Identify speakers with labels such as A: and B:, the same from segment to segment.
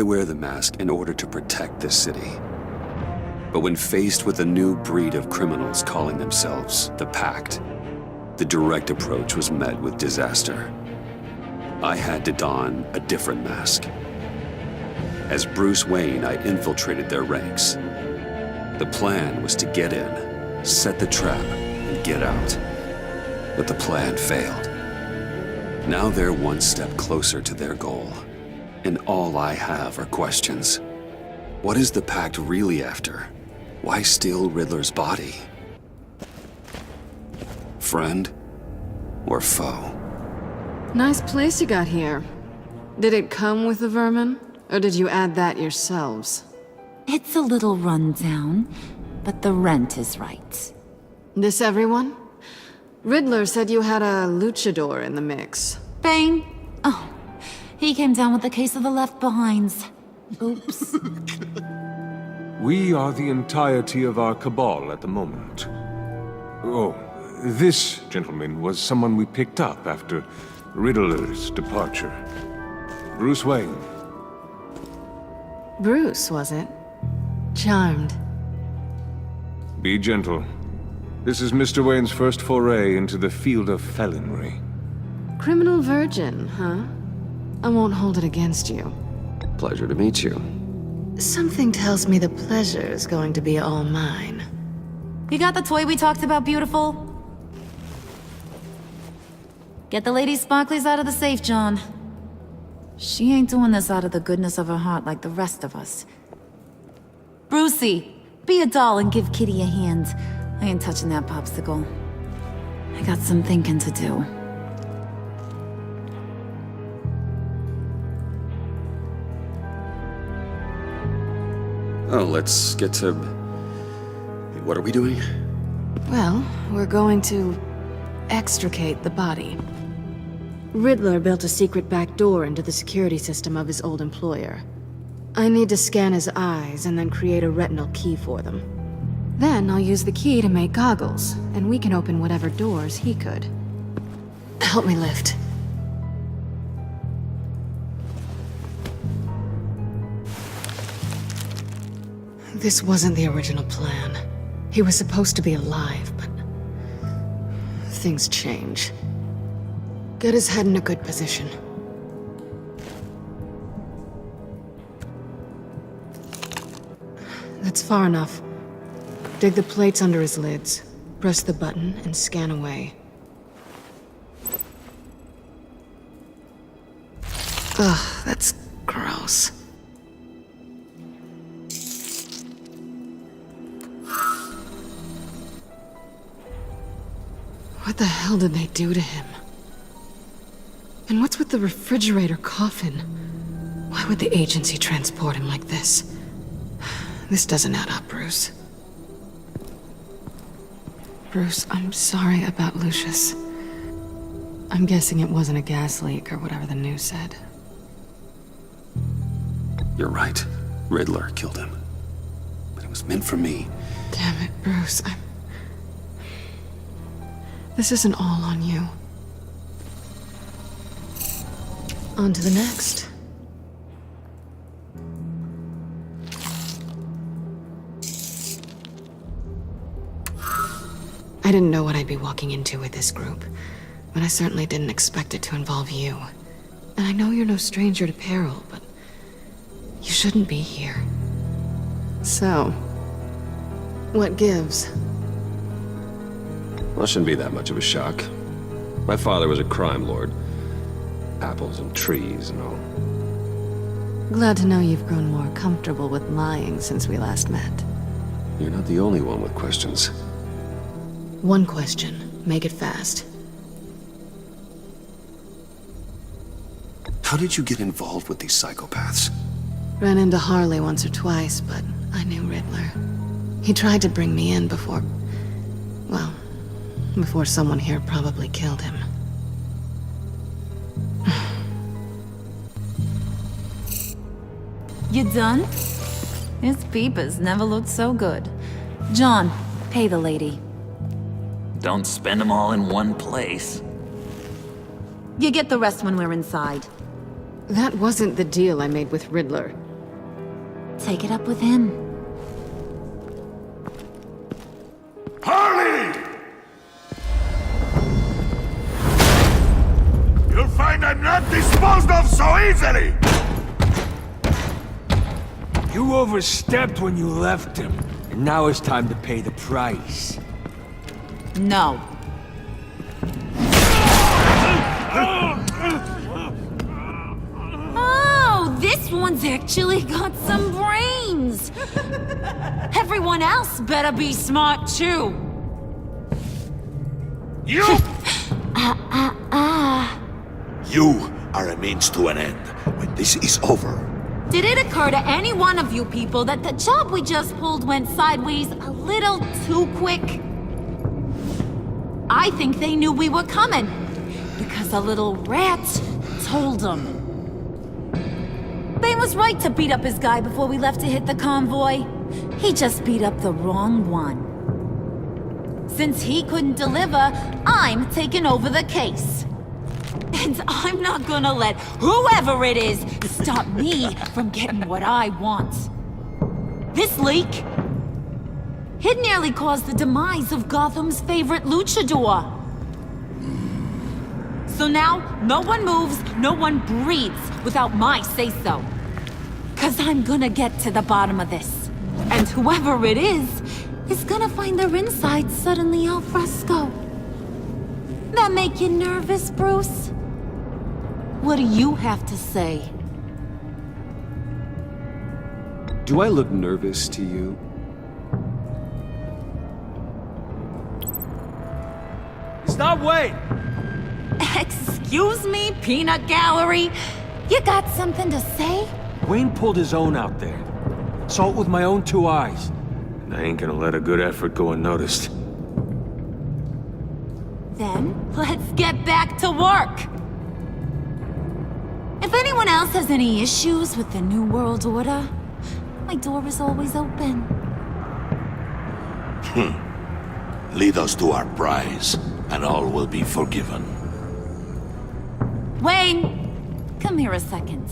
A: I wear the mask in order to protect this city. But when faced with a new breed of criminals calling themselves the Pact, the direct approach was met with disaster. I had to don a different mask. As Bruce Wayne, I infiltrated their ranks. The plan was to get in, set the trap, and get out. But the plan failed. Now they're one step closer to their goal. And all I have are questions. What is the Pact really after? Why steal Riddler's body? Friend or foe?
B: Nice place you got here. Did it come with the vermin? Or did you add that yourselves?
C: It's a little rundown, but the rent is right.
B: This everyone? Riddler said you had a luchador in the mix.
C: Bane? Oh, he came down with a case of the Left Behinds. Oops.
D: We are the entirety of our cabal at the moment. Oh, this gentleman was someone we picked up after Riddler's departure. Bruce Wayne.
B: Bruce, was it? Charmed.
D: Be gentle. This is Mr. Wayne's first foray into the field of felonry.
B: Criminal virgin, huh? I won't hold it against you.
A: Pleasure to meet you.
B: Something tells me the pleasure is going to be all mine.
C: You got the toy we talked about, beautiful? Get the lady sparklies out of the safe, John. She ain't doing this out of the goodness of her heart like the rest of us. Brucey, be a doll and give Kitty a hand. I ain't touching that popsicle. I got some thinking to do.
A: Oh, let's get to... What are we doing?
B: Well, we're going to extricate the body. Riddler built a secret back door into the security system of his old employer. I need to scan his eyes and then create a retinal key for them. Then I'll use the key to make goggles, and we can open whatever doors he could. Help me lift. This wasn't the original plan. He was supposed to be alive, but things change. Get his head in a good position. That's far enough. Dig the plates under his lids, press the button, and scan away. Ugh, that's gross. What the hell did they do to him? And what's with the refrigerator coffin? Why would the agency transport him like this? This doesn't add up, Bruce. Bruce, I'm sorry about Lucius. I'm guessing it wasn't a gas leak or whatever the news said.
A: You're right. Riddler killed him. But it was meant for me.
B: Damn it, Bruce. This isn't all on you. On to the next. I didn't know what I'd be walking into with this group, but I certainly didn't expect it to involve you. And I know you're no stranger to peril, but you shouldn't be here. So, what gives?
E: Well, it shouldn't be that much of a shock. My father was a crime lord. Apples and trees and all.
B: Glad to know you've grown more comfortable with lying since we last met.
A: You're not the only one with questions.
B: One question. Make it fast.
A: How did you get involved with these psychopaths?
B: Ran into Harley once or twice, but I knew Riddler. He tried to bring me in before... well, before someone here probably killed him.
C: You done? His peepers never looked so good. John, pay the lady.
F: Don't spend them all in one place.
C: You get the rest when we're inside.
B: That wasn't the deal I made with Riddler.
C: take it up with him.
G: Harley! You'll find I'm not disposed of so easily!
H: You overstepped when you left him, and now it's time to pay the price.
C: No. Oh, this one's actually got some brains! Everyone else better be smart too.
G: You! You are a means to an end. When this is over,
C: Did it occur to any one of you people that the job we just pulled went sideways a little too quick? I think they knew we were coming, because a little rat told them. Bane was right to beat up his guy before we left to hit the convoy. He just beat up the wrong one. Since he couldn't deliver, I'm taking over the case. And I'm not gonna let whoever it is stop me from getting what I want. This leak, it nearly caused the demise of Gotham's favorite luchador. So now, no one moves, no one breathes without my say-so. 'Cause I'm gonna get to the bottom of this. And whoever it is gonna find their insides suddenly al fresco. That make you nervous, Bruce? What do you have to say?
A: Do I look nervous to you?
H: Stop waiting!
C: Excuse me, peanut gallery? You got something to say?
H: Wayne pulled his own out there. Saw it with my own 2 eyes.
D: And I ain't gonna let a good effort go unnoticed.
C: Then, let's get back to work. If anyone else has any issues with the New World Order, my door is always open.
G: lead us to our prize, and all will be forgiven.
C: Wayne, come here a second.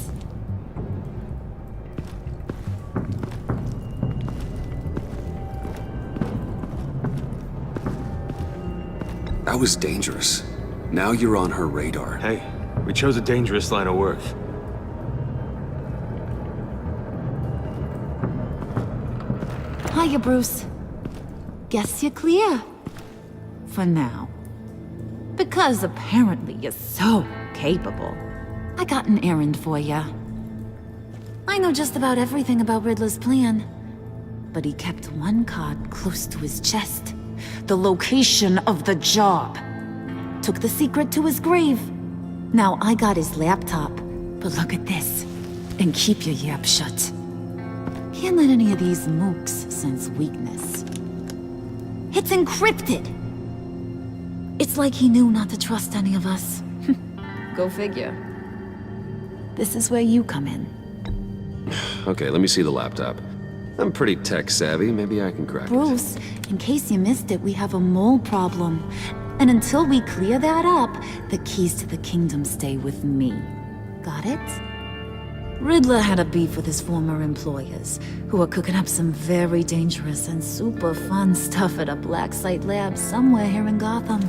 A: That was dangerous. Now you're on her radar.
D: Hey, we chose a dangerous line of work.
C: Hiya, Bruce. Guess you're clear. For now. Because apparently you're so capable. I got an errand for ya. I know just about everything about Riddler's plan. But he kept one card close to his chest. The location of the job. Took the secret to his grave. Now I got his laptop. But look at this. And keep your yap shut. Can't let any of these mooks sense weakness. It's encrypted! It's like he knew not to trust any of us. Go figure. This is where you come in.
E: Okay, let me see the laptop. I'm pretty tech savvy. Maybe I can crack it.
C: Bruce, in case you missed it, we have a mole problem. And until we clear that up, the keys to the kingdom stay with me. Got it? Riddler had a beef with his former employers, who are cooking up some very dangerous and super fun stuff at a black site lab somewhere here in Gotham.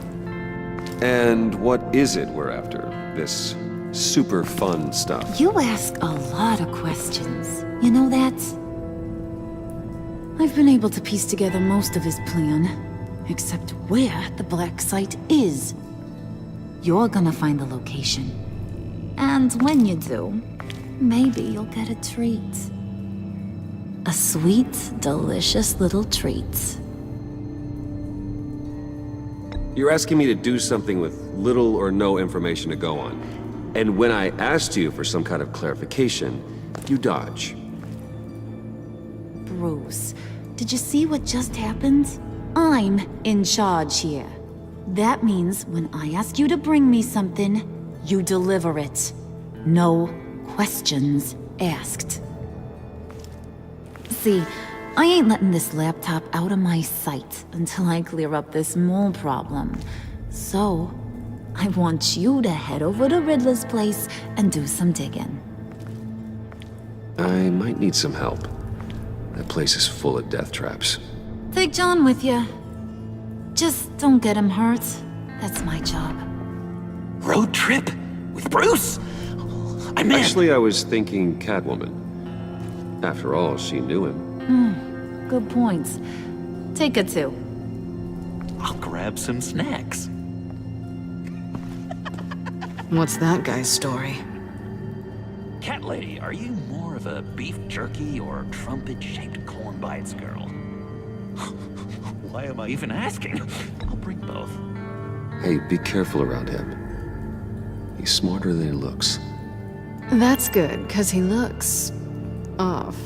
A: And what is it we're after? This super fun stuff?
C: You ask a lot of questions. You know that? I've been able to piece together most of his plan, except where the black site is. You're gonna find the location. And when you do, maybe you'll get a treat. A sweet, delicious little treat.
A: You're asking me to do something with little or no information to go on. And when I asked you for some kind of clarification, you dodge.
C: Bruce, did you see what just happened? I'm in charge here. That means when I ask you to bring me something, you deliver it. No questions asked. See, I ain't letting this laptop out of my sight until I clear up this mole problem. So, I want you to head over to Riddler's place and do some digging.
A: I might need some help. That place is full of death traps.
C: Take John with you. Just don't get him hurt. That's my job.
F: Road trip? With Bruce? I'm in.
E: Actually, I was thinking Catwoman. After all, she knew him.
C: Good points. Take it too.
F: I'll grab some snacks.
B: What's that guy's story?
F: Cat lady, are you more of a beef jerky or trumpet-shaped corn bites girl? Why am I even asking? I'll bring both.
A: Hey, be careful around him. He's smarter than he looks.
B: That's good, because he looks... off.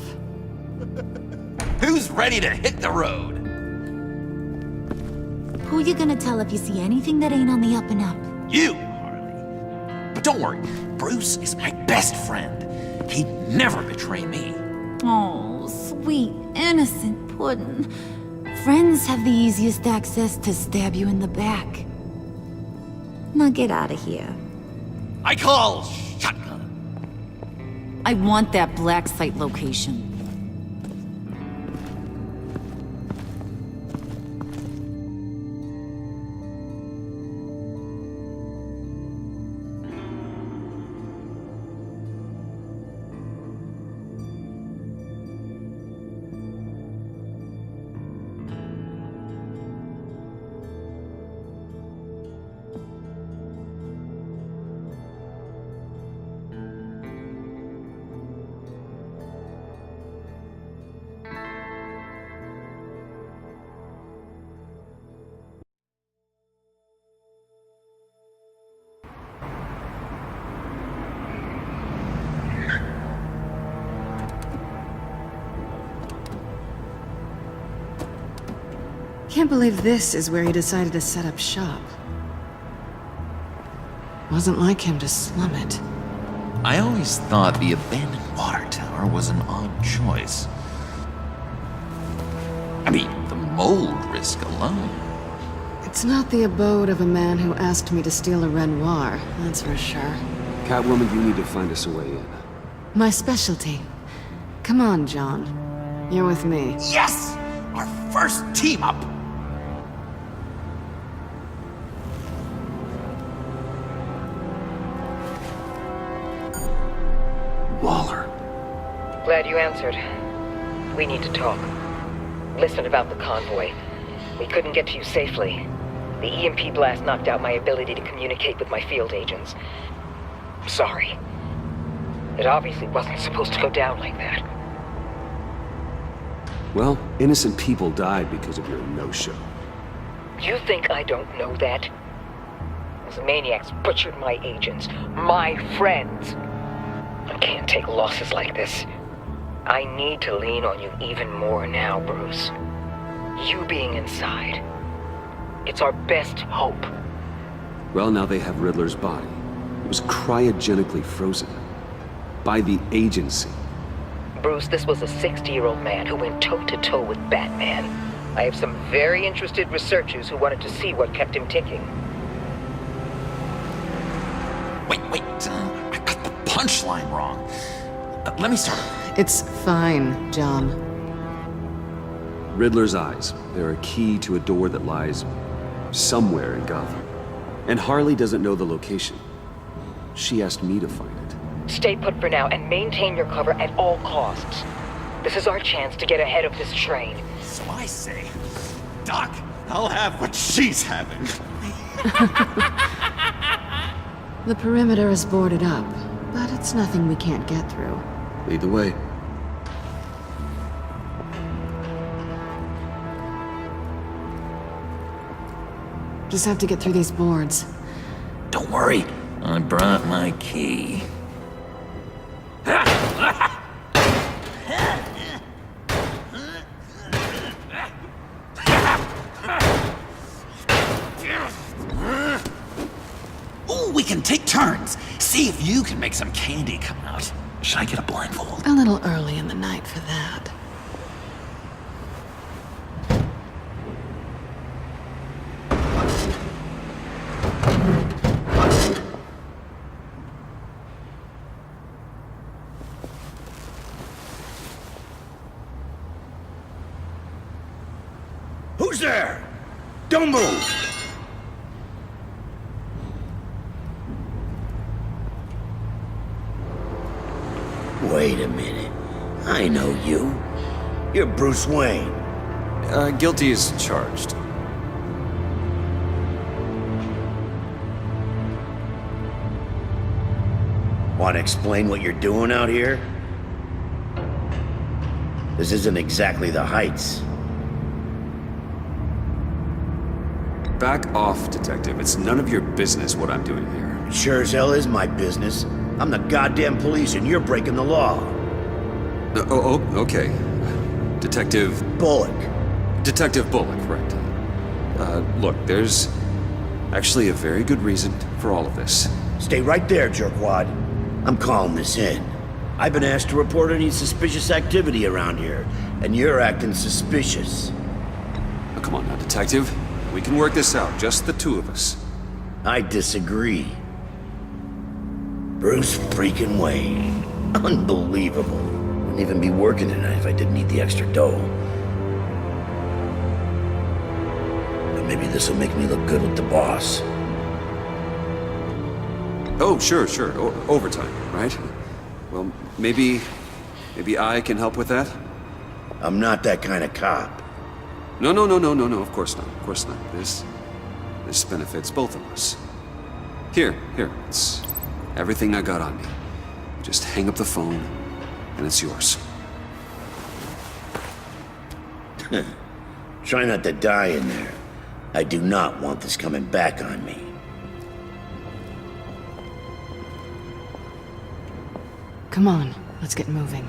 F: Who's ready to hit the road?
C: Who you gonna tell if you see anything that ain't on the up and up?
F: You, Harley. But don't worry, Bruce is my best friend. He'd never betray me.
C: Oh, sweet, innocent Puddin'. Friends have the easiest access to stab you in the back. Now get out of here.
F: I call shotgun.
C: I want that black site location.
B: Can't believe this is where he decided to set up shop. Wasn't like him to slum it.
F: I always thought the abandoned water tower was an odd choice. I mean, the mold risk alone.
B: It's not the abode of a man who asked me to steal a Renoir, that's for sure.
A: Catwoman, you need to find us a way in.
B: My specialty. Come on, John. You're with me.
F: Yes! Our first team up!
A: Waller.
I: Glad you answered. We need to talk. Listen about the convoy. We couldn't get to you safely. The EMP blast knocked out my ability to communicate with my field agents. I'm sorry. It obviously wasn't supposed to go down like that.
A: Well, innocent people died because of your no-show.
I: You think I don't know that? Those maniacs butchered my agents, my friends. I can't take losses like this. I need to lean on you even more now, Bruce. You being inside. It's our best hope.
A: Well, now they have Riddler's body. It was cryogenically frozen. By the agency.
I: Bruce, this was a 60-year-old man who went toe-to-toe with Batman. I have some very interested researchers who wanted to see what kept him ticking.
F: Wait, I got the punchline wrong. Let me start over.
B: It's fine, John.
A: Riddler's eyes. They're a key to a door that lies somewhere in Gotham. And Harley doesn't know the location. She asked me to find it.
I: Stay put for now and maintain your cover at all costs. This is our chance to get ahead of this train.
F: So I say, Doc, I'll have what she's having.
B: The perimeter is boarded up, but it's nothing we can't get through.
A: Lead the way.
B: Just have to get through these boards.
F: Don't worry, I brought my key. Ooh, we can take turns. See if you can make some candy come out. Should I get a blindfold?
B: A little early in the night for that.
J: Who's there? Don't move! Wait a minute. I know you. You're Bruce Wayne.
A: Guilty as charged.
J: Want to explain what you're doing out here? This isn't exactly the Heights.
A: Back off, Detective. It's none of your business what I'm doing here.
J: Sure as hell is my business. I'm the goddamn police and you're breaking the law.
A: Okay. Detective...
J: Bullock.
A: Detective Bullock, right. Look, there's actually a very good reason for all of this.
J: Stay right there, jerkwad. I'm calling this in. I've been asked to report any suspicious activity around here, and you're acting suspicious.
A: Oh, come on now, Detective. We can work this out, just the two of us.
J: I disagree. Bruce freaking Wayne. Unbelievable. Wouldn't even be working tonight if I didn't need the extra dough. But maybe this'll make me look good with the boss.
A: Oh, sure. Overtime, right? Well, maybe I can help with that?
J: I'm not that kind of cop.
A: No, of course not. This benefits both of us. Here, it's everything I got on me. Just hang up the phone, and it's yours.
J: Try not to die in there. I do not want this coming back on me.
B: Come on, let's get moving.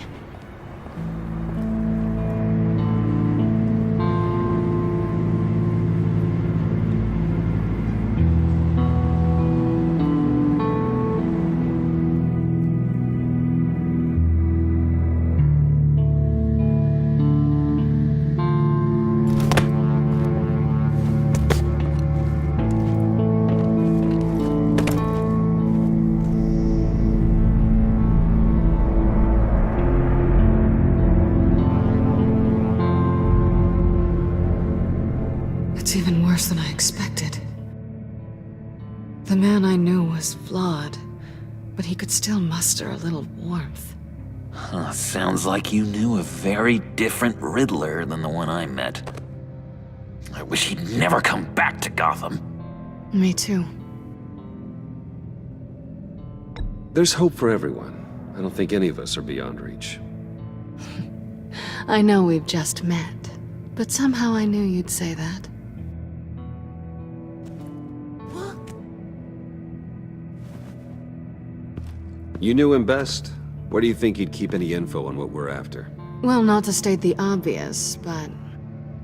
B: It's even worse than I expected. The man I knew was flawed, but he could still muster a little warmth.
F: Huh, sounds like you knew a very different Riddler than the one I met. I wish he'd never come back to Gotham.
B: Me too.
E: There's hope for everyone. I don't think any of us are beyond reach.
B: I know we've just met, but somehow I knew you'd say that.
E: You knew him best. Where do you think he'd keep any info on what we're after?
B: Well, not to state the obvious, but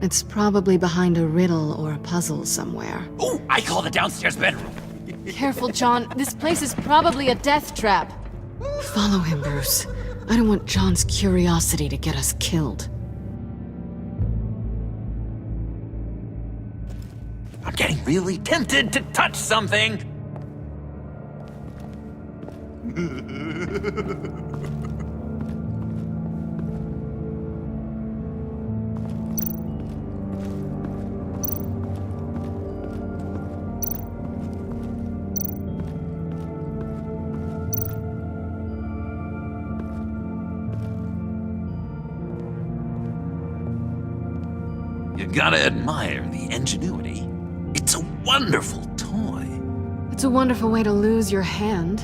B: it's probably behind a riddle or a puzzle somewhere.
F: Ooh, I call the downstairs bedroom.
B: Careful, John. This place is probably a death trap. Follow him, Bruce. I don't want John's curiosity to get us killed.
F: I'm getting really tempted to touch something. You gotta admire the ingenuity. It's a wonderful toy.
B: It's a wonderful way to lose your hand.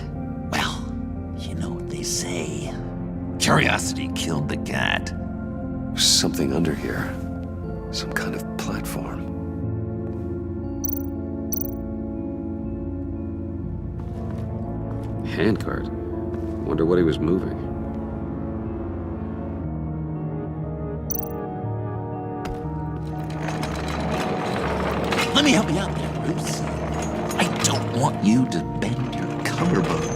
F: Well, you know what they say. Curiosity killed the cat.
A: There's something under here. Some kind of platform.
E: Handcart. Wonder what he was moving.
F: Let me help you out there, Bruce. I don't want you to bend your collarbone.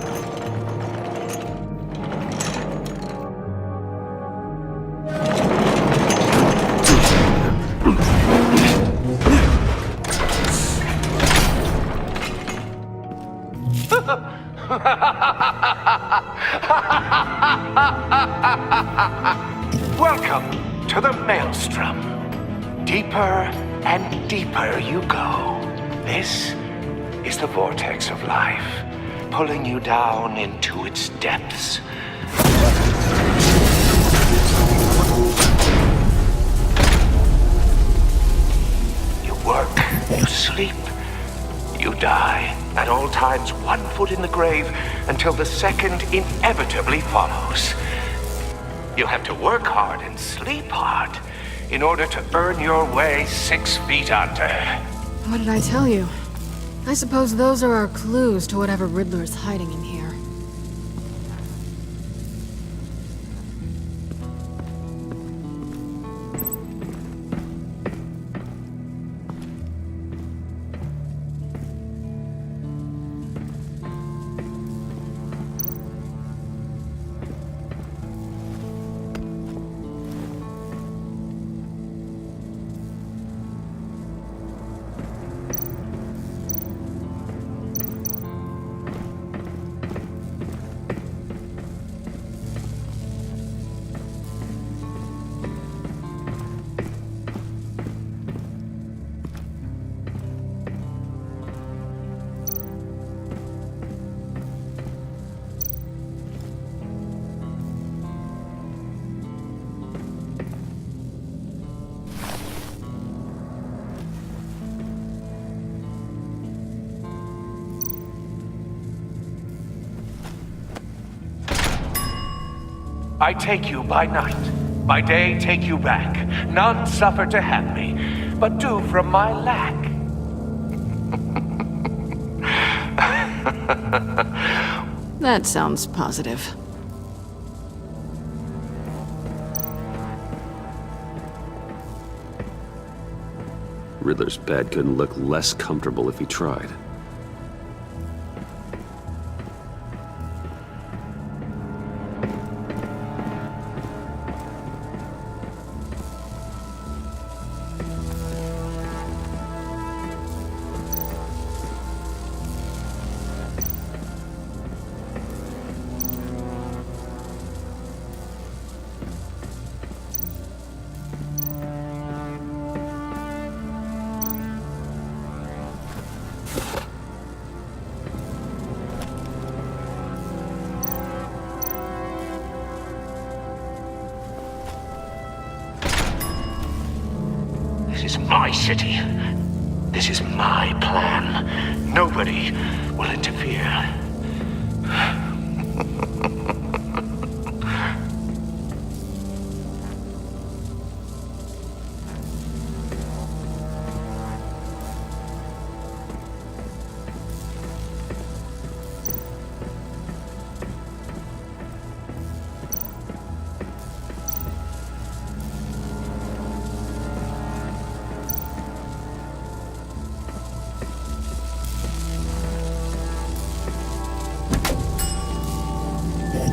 K: Welcome to the Maelstrom. Deeper and deeper you go. This is the vortex of life, pulling you down into its depths. You work, you sleep, you die. At all times, 1 foot in the grave until the second inevitably follows. You'll have to work hard and sleep hard in order to earn your way 6 feet under.
B: What did I tell you? I suppose those are our clues to whatever Riddler's hiding in here.
K: I take you by night, by day take you back. None suffer to have me, but do from my lack.
B: That sounds positive.
A: Riddler's bed couldn't look less comfortable if he tried.
K: This is my city. This is my plan. Nobody will interfere.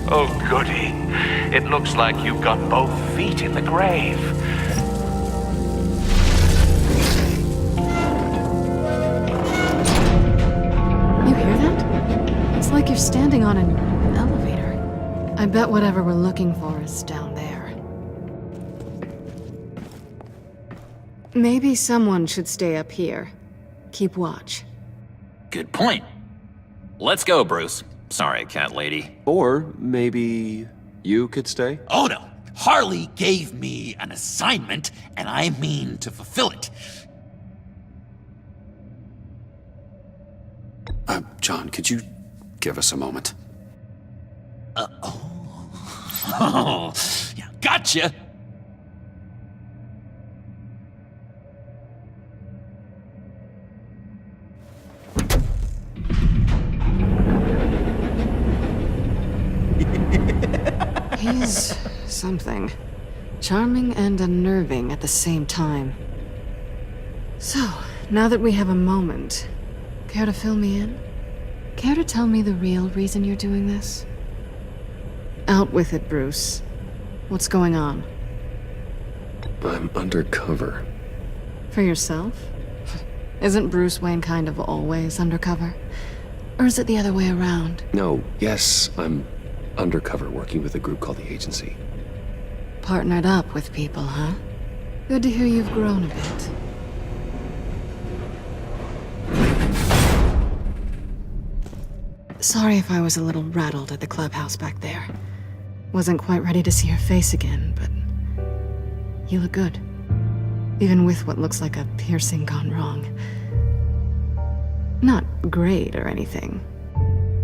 K: Oh, goody. It looks like you've got both feet in the grave.
B: You hear that? It's like you're standing on an elevator. I bet whatever we're looking for is down there. Maybe someone should stay up here. Keep watch.
F: Good point. Let's go, Bruce. Sorry, cat lady.
A: Or maybe you could stay?
F: Oh no. Harley gave me an assignment, and I mean to fulfill it.
A: John, could you give us a moment?
F: Oh, yeah, gotcha.
B: He's something. Charming and unnerving at the same time. So, now that we have a moment, care to fill me in? Care to tell me the real reason you're doing this? Out with it, Bruce. What's going on?
A: I'm undercover.
B: For yourself? Isn't Bruce Wayne kind of always undercover? Or is it the other way around?
A: No, yes, I'm undercover working with a group called the Agency.
B: Partnered up with people, huh? Good to hear you've grown a bit. Sorry if I was a little rattled at the clubhouse back there. Wasn't quite ready to see your face again, but you look good. Even with what looks like a piercing gone wrong. Not great or anything,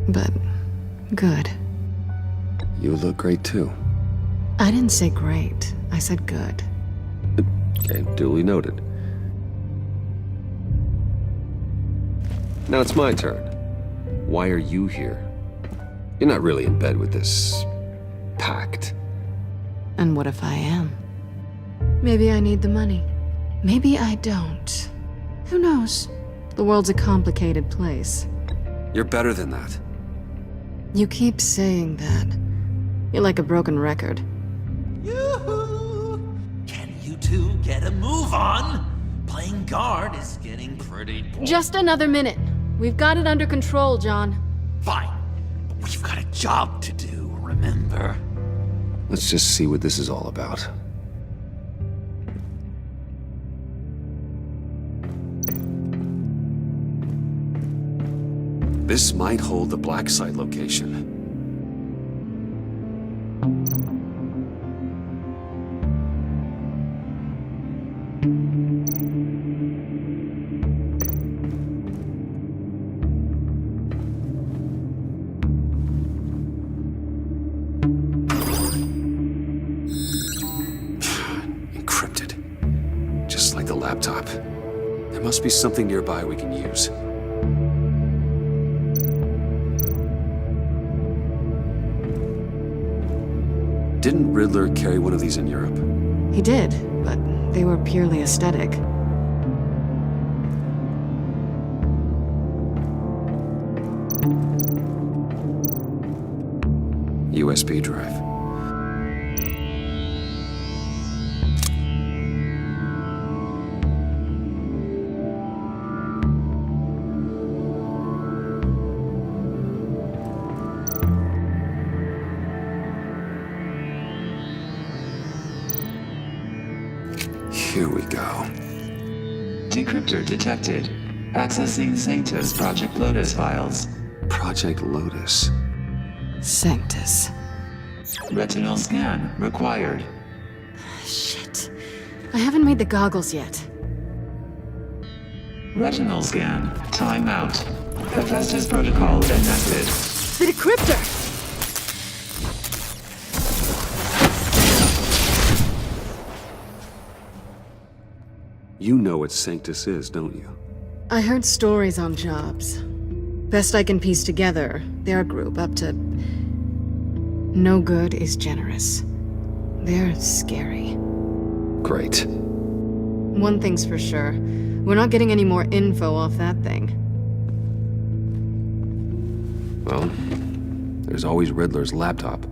B: but good.
A: You look great too.
B: I didn't say great, I said good.
E: Okay, duly noted. Now it's my turn. Why are you here? You're not really in bed with this pact.
B: And what if I am? Maybe I need the money. Maybe I don't. Who knows? The world's a complicated place.
A: You're better than that.
B: You keep saying that. You're like a broken record.
F: Yoo-hoo! Can you two get a move on? Playing guard is getting pretty boring.
B: Just another minute. We've got it under control, John.
F: Fine. But we've got a job to do, remember?
A: Let's just see what this is all about. This might hold the black site location. Encrypted. Just like the laptop. There must be something nearby we can use. Didn't Riddler carry one of these in Europe?
B: He did, but they were purely aesthetic.
A: USB drive. Here we go.
L: Decryptor detected. Accessing Sanctus Project Lotus files.
A: Project Lotus.
B: Sanctus.
L: Retinal scan required.
B: Shit. I haven't made the goggles yet.
L: Retinal scan. Timeout. Hephaestus protocol enacted.
B: The decryptor!
A: You know what Sanctus is, don't you?
B: I heard stories on jobs. Best I can piece together, they're a group up to... No good is generous. They're scary.
A: Great.
B: One thing's for sure. We're not getting any more info off that thing.
A: Well, there's always Riddler's laptop.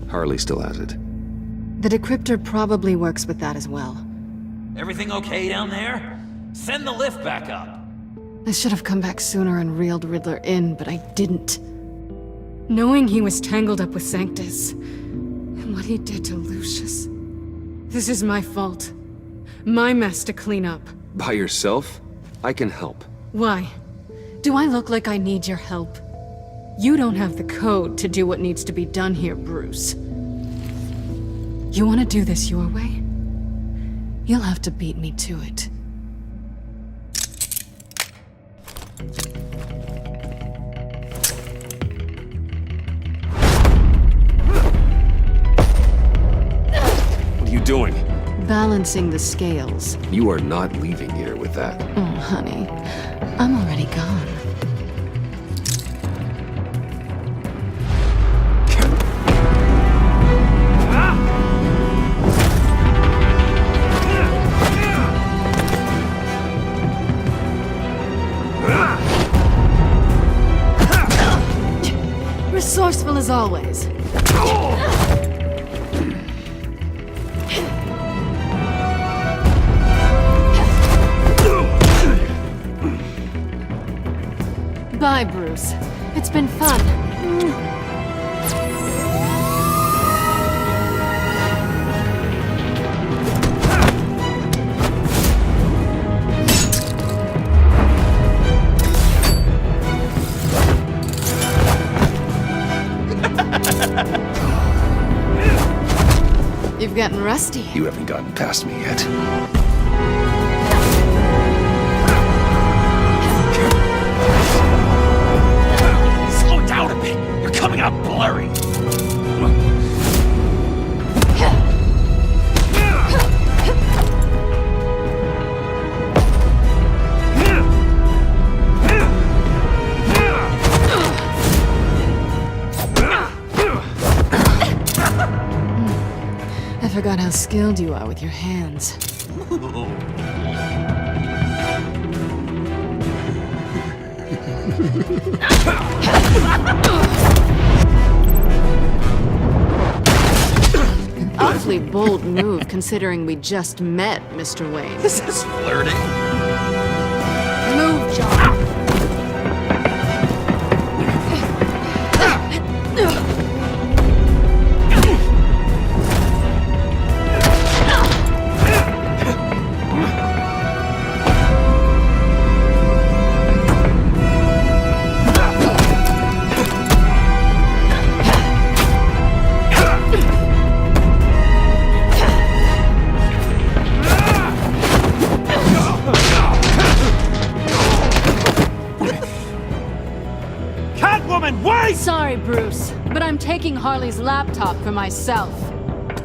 A: Harley still has it.
B: The decryptor probably works with that as well.
F: Everything okay down there? Send the lift back up.
B: I should have come back sooner and reeled Riddler in, but I didn't. Knowing he was tangled up with Sanctus, and what he did to Lucius. This is my fault. My mess to clean up.
A: By yourself? I can help.
B: Why? Do I look like I need your help? You don't have the code to do what needs to be done here, Bruce. You want to do this your way? You'll have to beat me to it.
A: What are you doing?
B: Balancing the scales.
A: You are not leaving here with that.
B: Oh, honey. I'm already gone. Resourceful as always. Bye, Bruce. It's been fun. rusty.
A: You haven't gotten past me yet.
F: Slow down a bit. You're coming out blurry.
B: I forgot how skilled you are with your hands. Awfully bold move, considering we just met, Mr. Wayne.
F: This is flirting.
B: Move, John! Sorry, Bruce, but I'm taking Harley's laptop for myself.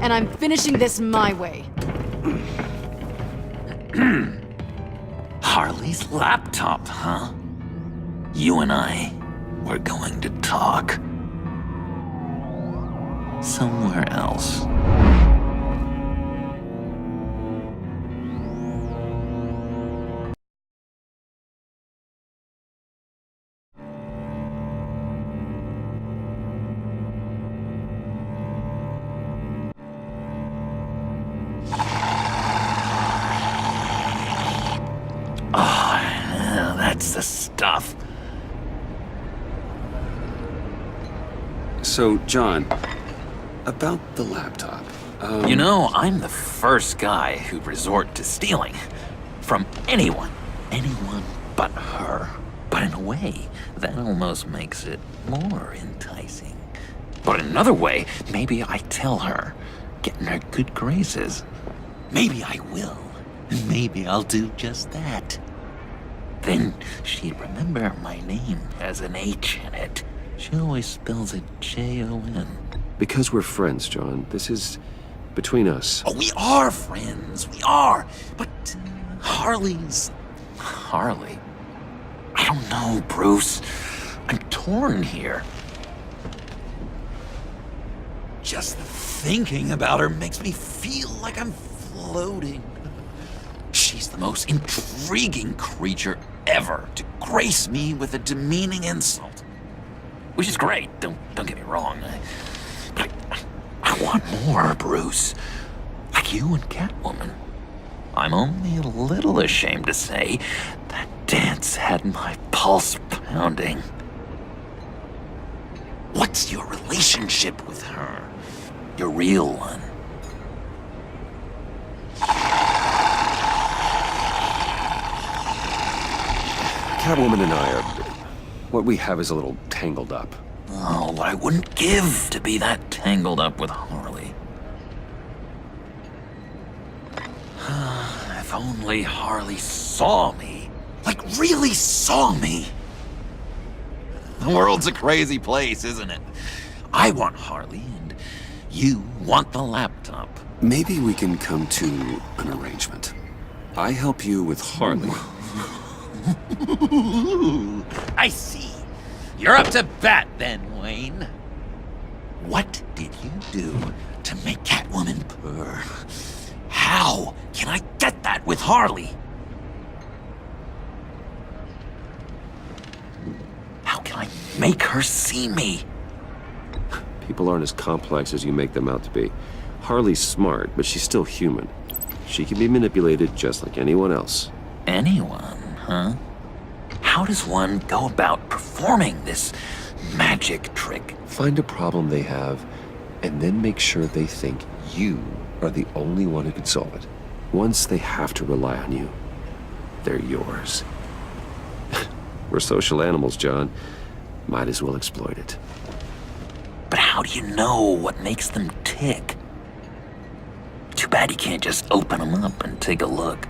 B: And I'm finishing this my way.
F: Harley's laptop, huh? You and I, we're going to talk. Somewhere else. That's the stuff.
A: So, John, about the laptop.
F: You know, I'm the first guy who'd resort to stealing. From anyone. Anyone but her. But in a way, that almost makes it more enticing. But in another way, maybe I tell her, get in her good graces. Maybe I will. Maybe I'll do just that. Then she'd remember my name has an H in it. She always spells it Jon.
A: Because we're friends, John. This is between us.
F: Oh, we are friends. We are. But Harley's... Harley? I don't know, Bruce. I'm torn here. Just thinking about her makes me feel like I'm floating. She's the most intriguing creature ever to grace me with a demeaning insult. Which is great, don't get me wrong. But I want more, Bruce. Like you and Catwoman. I'm only a little ashamed to say that dance had my pulse pounding. What's your relationship with her? Your real one?
A: Catwoman and I are... what we have is a little tangled up.
F: Oh, what I wouldn't give to be that tangled up with Harley. If only Harley saw me. Like, really saw me. The world's a crazy place, isn't it? I want Harley, and you want the laptop.
A: Maybe we can come to an arrangement. I help you with Harley.
F: I see. You're up to bat then, Wayne. What did you do to make Catwoman purr? How can I get that with Harley? How can I make her see me?
A: People aren't as complex as you make them out to be. Harley's smart, but she's still human. She can be manipulated just like anyone else.
F: Anyone, huh? How does one go about performing this magic trick?
A: Find a problem they have, and then make sure they think you are the only one who can solve it. Once they have to rely on you, they're yours. We're social animals, John. Might as well exploit it.
F: But how do you know what makes them tick? Too bad you can't just open them up and take a look.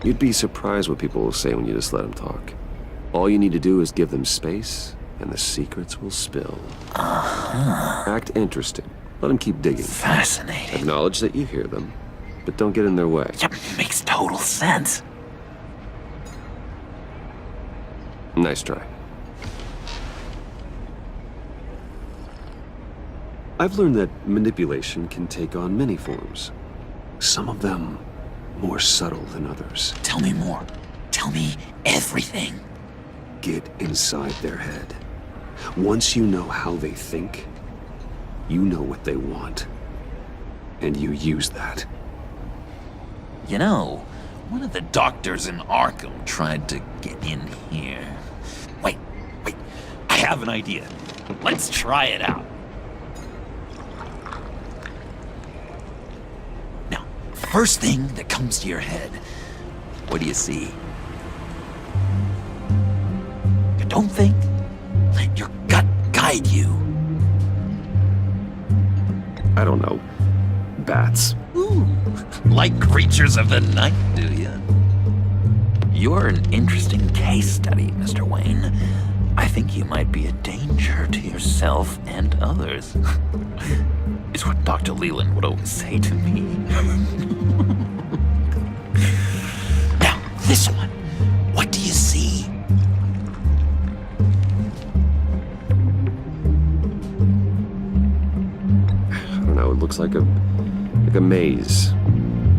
E: You'd be surprised what people will say when you just let them talk. All you need to do is give them space, and the secrets will spill. Act interested. Let them keep digging.
F: Fascinating.
E: Acknowledge that you hear them, but don't get in their way.
F: Yeah, makes total sense.
E: Nice try. I've learned that manipulation can take on many forms. Some of them more subtle than others.
F: Tell me more. Tell me everything.
E: Get inside their head. Once you know how they think, you know what they want. And you use that.
F: You know, one of the doctors in Arkham tried to get in here. Wait. I have an idea. Let's try it out. Now, first thing that comes to your head, what do you see? Don't think. Let your gut guide you.
E: I don't know. Bats.
F: Ooh, like creatures of the night, do you? You're an interesting case study, Mr. Wayne. I think you might be a danger to yourself and others. It's what Dr. Leland would always say to me. Now, this one. What do you see?
E: I don't know, it looks like a maze.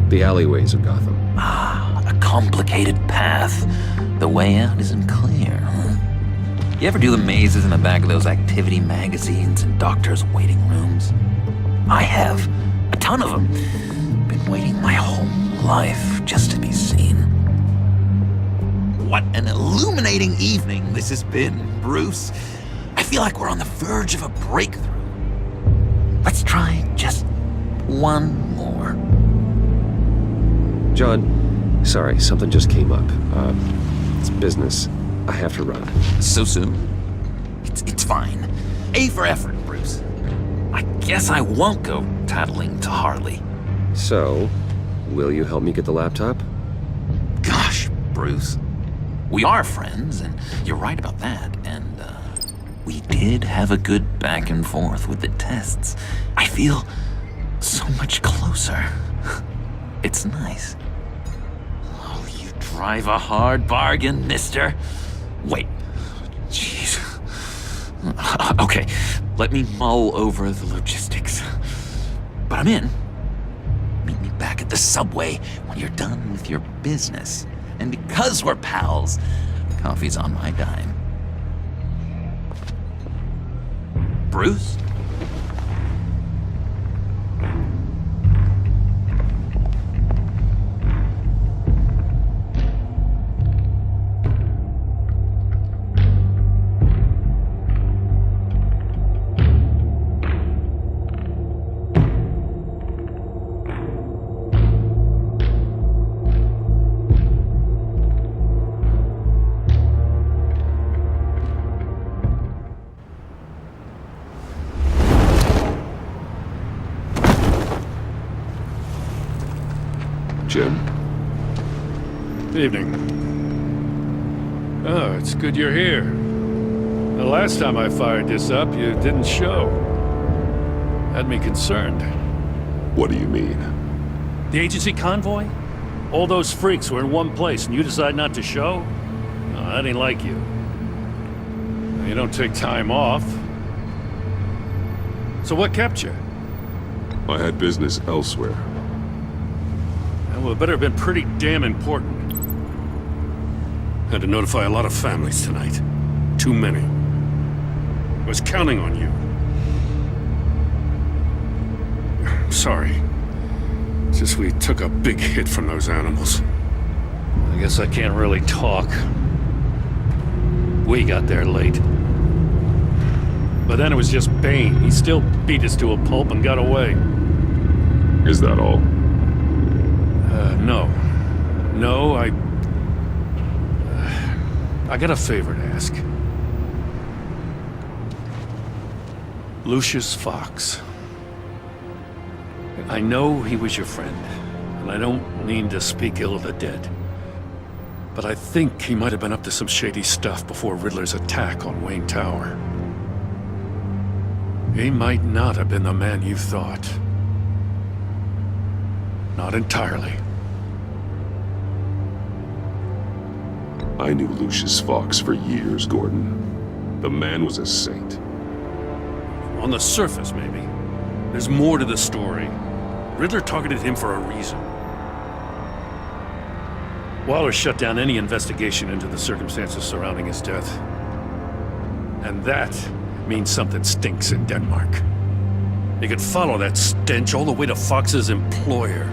E: The alleyways of Gotham.
F: Ah, a complicated path. The way out isn't clear, huh? You ever do the mazes in the back of those activity magazines and doctors' waiting rooms? I have. A ton of them. Been waiting my whole life just to be seen. What an illuminating evening this has been, Bruce. I feel like we're on the verge of a breakthrough. Let's try just one more.
E: John, sorry, something just came up. It's business. I have to run.
F: So soon? It's fine. A for effort, Bruce. I guess I won't go tattling to Harley.
E: So, will you help me get the laptop?
F: Gosh, Bruce. We are friends, and you're right about that, and, we did have a good back and forth with the tests. I feel so much closer. It's nice. Oh, you drive a hard bargain, mister. Wait. Jeez. Okay, let me mull over the logistics. But I'm in. Meet me back at the subway when you're done with your business. And because we're pals, coffee's on my dime. Bruce?
E: Jim?
M: Evening. Oh, it's good you're here. The last time I fired this up, you didn't show. Had me concerned.
A: What do you mean?
M: The agency convoy? All those freaks were in one place and you decide not to show? No, that ain't like you. You don't take time off. So what kept you?
A: I had business elsewhere.
M: Well, it better have been pretty damn important. Had to notify a lot of families tonight. Too many. I was counting on you. Sorry. It's just we took a big hit from those animals. I guess I can't really talk. We got there late. But then it was just Bane. He still beat us to a pulp and got away.
A: Is that all?
M: No. No, I got a favor to ask. Lucius Fox. I know he was your friend, and I don't mean to speak ill of the dead. But I think he might have been up to some shady stuff before Riddler's attack on Wayne Tower. He might not have been the man you thought. Not entirely.
E: I knew Lucius Fox for years, Gordon. The man was a saint.
M: On the surface, maybe. There's more to the story. Riddler targeted him for a reason. Waller shut down any investigation into the circumstances surrounding his death. And that means something stinks in Denmark. They could follow that stench all the way to Fox's employer.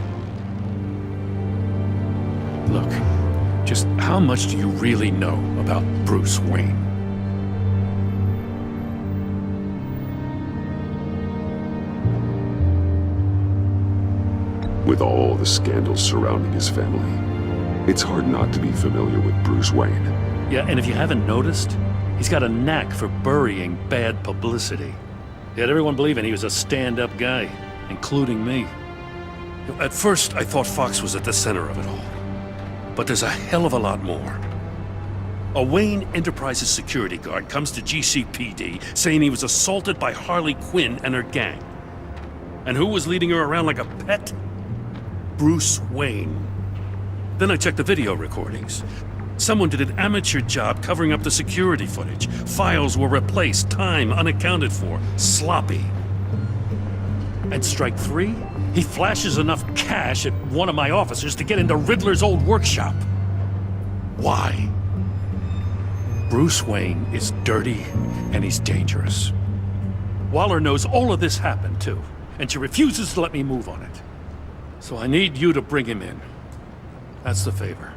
M: Look, just how much do you really know about Bruce Wayne?
E: With all the scandals surrounding his family, it's hard not to be familiar with Bruce Wayne.
M: Yeah, and if you haven't noticed, he's got a knack for burying bad publicity. He had everyone believing he was a stand-up guy, including me. At first, I thought Fox was at the center of it all. But there's a hell of a lot more. A Wayne Enterprises security guard comes to GCPD saying he was assaulted by Harley Quinn and her gang. And who was leading her around like a pet? Bruce Wayne. Then I checked the video recordings. Someone did an amateur job covering up the security footage. Files were replaced, time unaccounted for, sloppy. And strike three? He flashes enough cash at one of my officers to get into Riddler's old workshop. Why? Bruce Wayne is dirty and he's dangerous. Waller knows all of this happened too, and she refuses to let me move on it. So I need you to bring him in. That's the favor.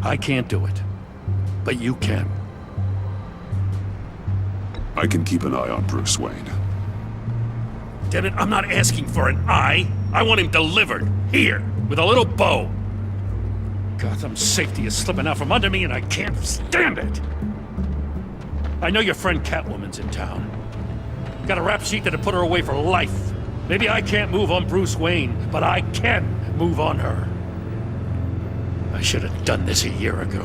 M: I can't do it, but you can.
E: I can keep an eye on Bruce Wayne.
M: Damn it, I'm not asking for an eye. I want him delivered, here, with a little bow. Gotham's safety is slipping out from under me and I can't stand it. I know your friend Catwoman's in town. Got a rap sheet that'd put her away for life. Maybe I can't move on Bruce Wayne, but I can move on her. I should have done this a year ago.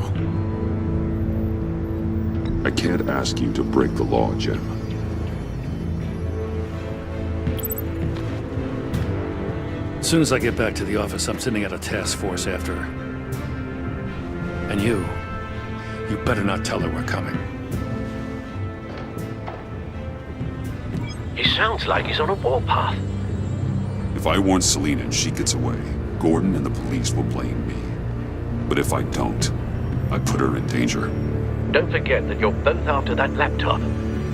E: I can't ask you to break the law, Jim.
M: As soon as I get back to the office, I'm sending out a task force after her. And you better not tell her we're coming.
K: He sounds like he's on a warpath.
E: If I warn Selina and she gets away, Gordon and the police will blame me. But if I don't, I put her in danger.
K: Don't forget that you're both after that laptop.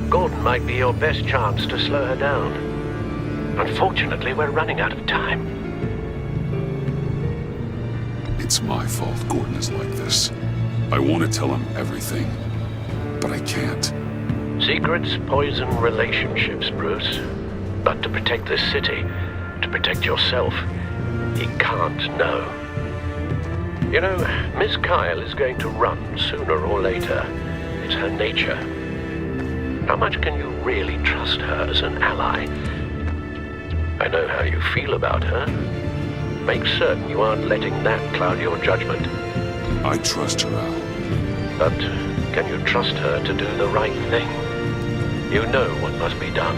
K: Gordon might be your best chance to slow her down. Unfortunately, we're running out of time.
E: It's my fault Gordon is like this. I want to tell him everything, but I can't.
K: Secrets poison relationships, Bruce. But to protect this city, to protect yourself, he can't know. You know, Miss Kyle is going to run sooner or later. It's her nature. How much can you really trust her as an ally? I know how you feel about her. Make certain you aren't letting that cloud your judgment.
E: I trust her, Al.
K: But can you trust her to do the right thing? You know what must be done.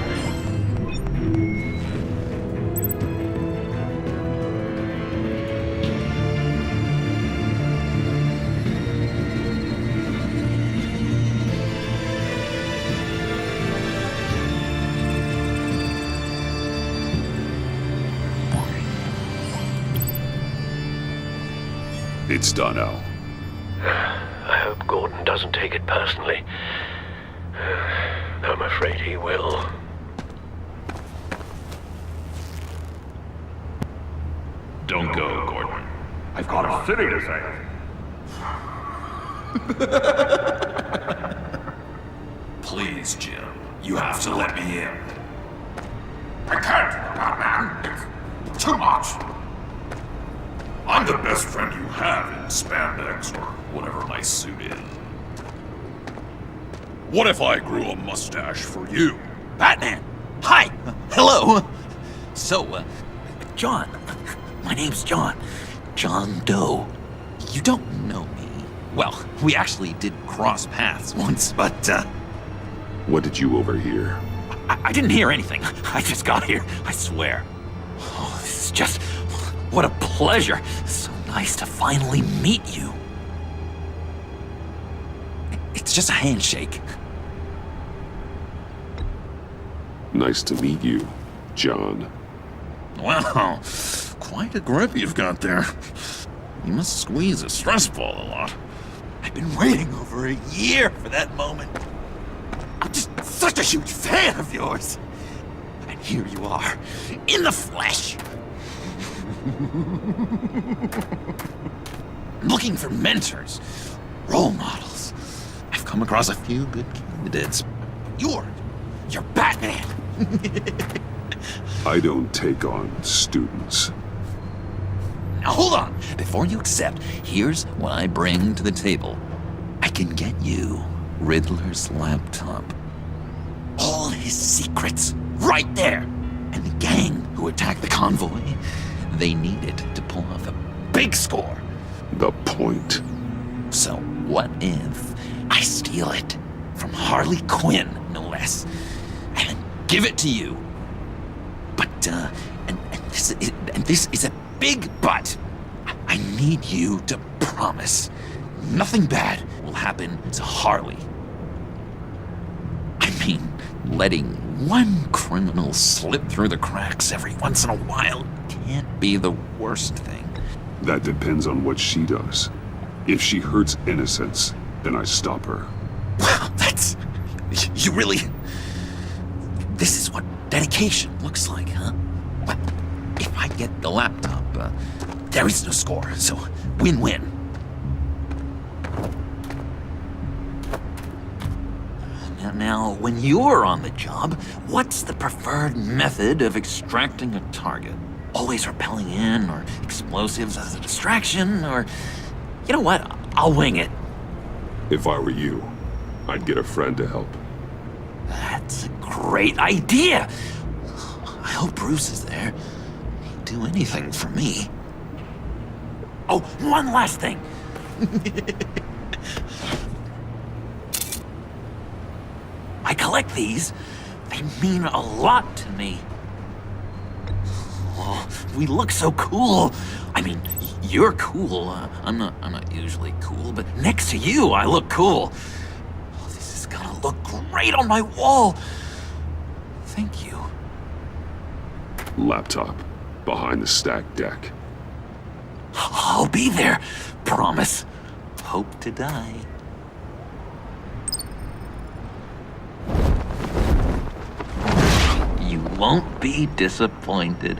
E: It's done, Al.
K: I hope Gordon doesn't take it personally. I'm afraid he will.
N: Don't go, Gordon. I've got a city to save.
G: Please, Jim. You have to let me in.
N: I can't, Batman. It's too much.
G: I'm the best friend you have in spandex or whatever my suit is. What if I grew a mustache for you?
F: Batman! Hi! Hello! So, John. My name's John. John Doe. You don't know me. Well, we actually did cross paths once, but,
A: What did you overhear?
F: I didn't hear anything. I just got here, I swear. Oh, this is just... What a pleasure. So nice to finally meet you. It's just a handshake.
A: Nice to meet you, John.
F: Wow, quite a grip you've got there. You must squeeze a stress ball a lot. I've been waiting over a year for that moment. I'm just such a huge fan of yours. And here you are, in the flesh. Looking for mentors, role models. I've come across a few good candidates. You're Batman.
A: I don't take on students.
F: Now hold on. Before you accept, here's what I bring to the table. I can get you Riddler's laptop. All his secrets, right there. And the gang who attacked the convoy, they need it to pull off a big score.
A: The point.
F: So what if I steal it from Harley Quinn, no less, and then give it to you? But, and this is a big but. I need you to promise nothing bad will happen to Harley. I mean, letting one criminal slip through the cracks every once in a while can't be the worst thing.
A: That depends on what she does. If she hurts innocents, then I stop her.
F: Wow, that's... You really... This is what dedication looks like, huh? Well, if I get the laptop, there is no score, so win-win. Now, when you're on the job, what's the preferred method of extracting a target? Always rappelling in, or explosives as a distraction, or... You know what? I'll wing it.
A: If I were you, I'd get a friend to help.
F: That's a great idea! I hope Bruce is there. He'd do anything for me. Oh, one last thing! I collect these. They mean a lot to me. Oh, we look so cool. I mean, you're cool. I'm not usually cool, but next to you, I look cool. Oh, this is gonna look great on my wall. Thank you.
A: Laptop. Behind the stacked deck.
F: I'll be there. Promise. Hope to die. You won't be disappointed.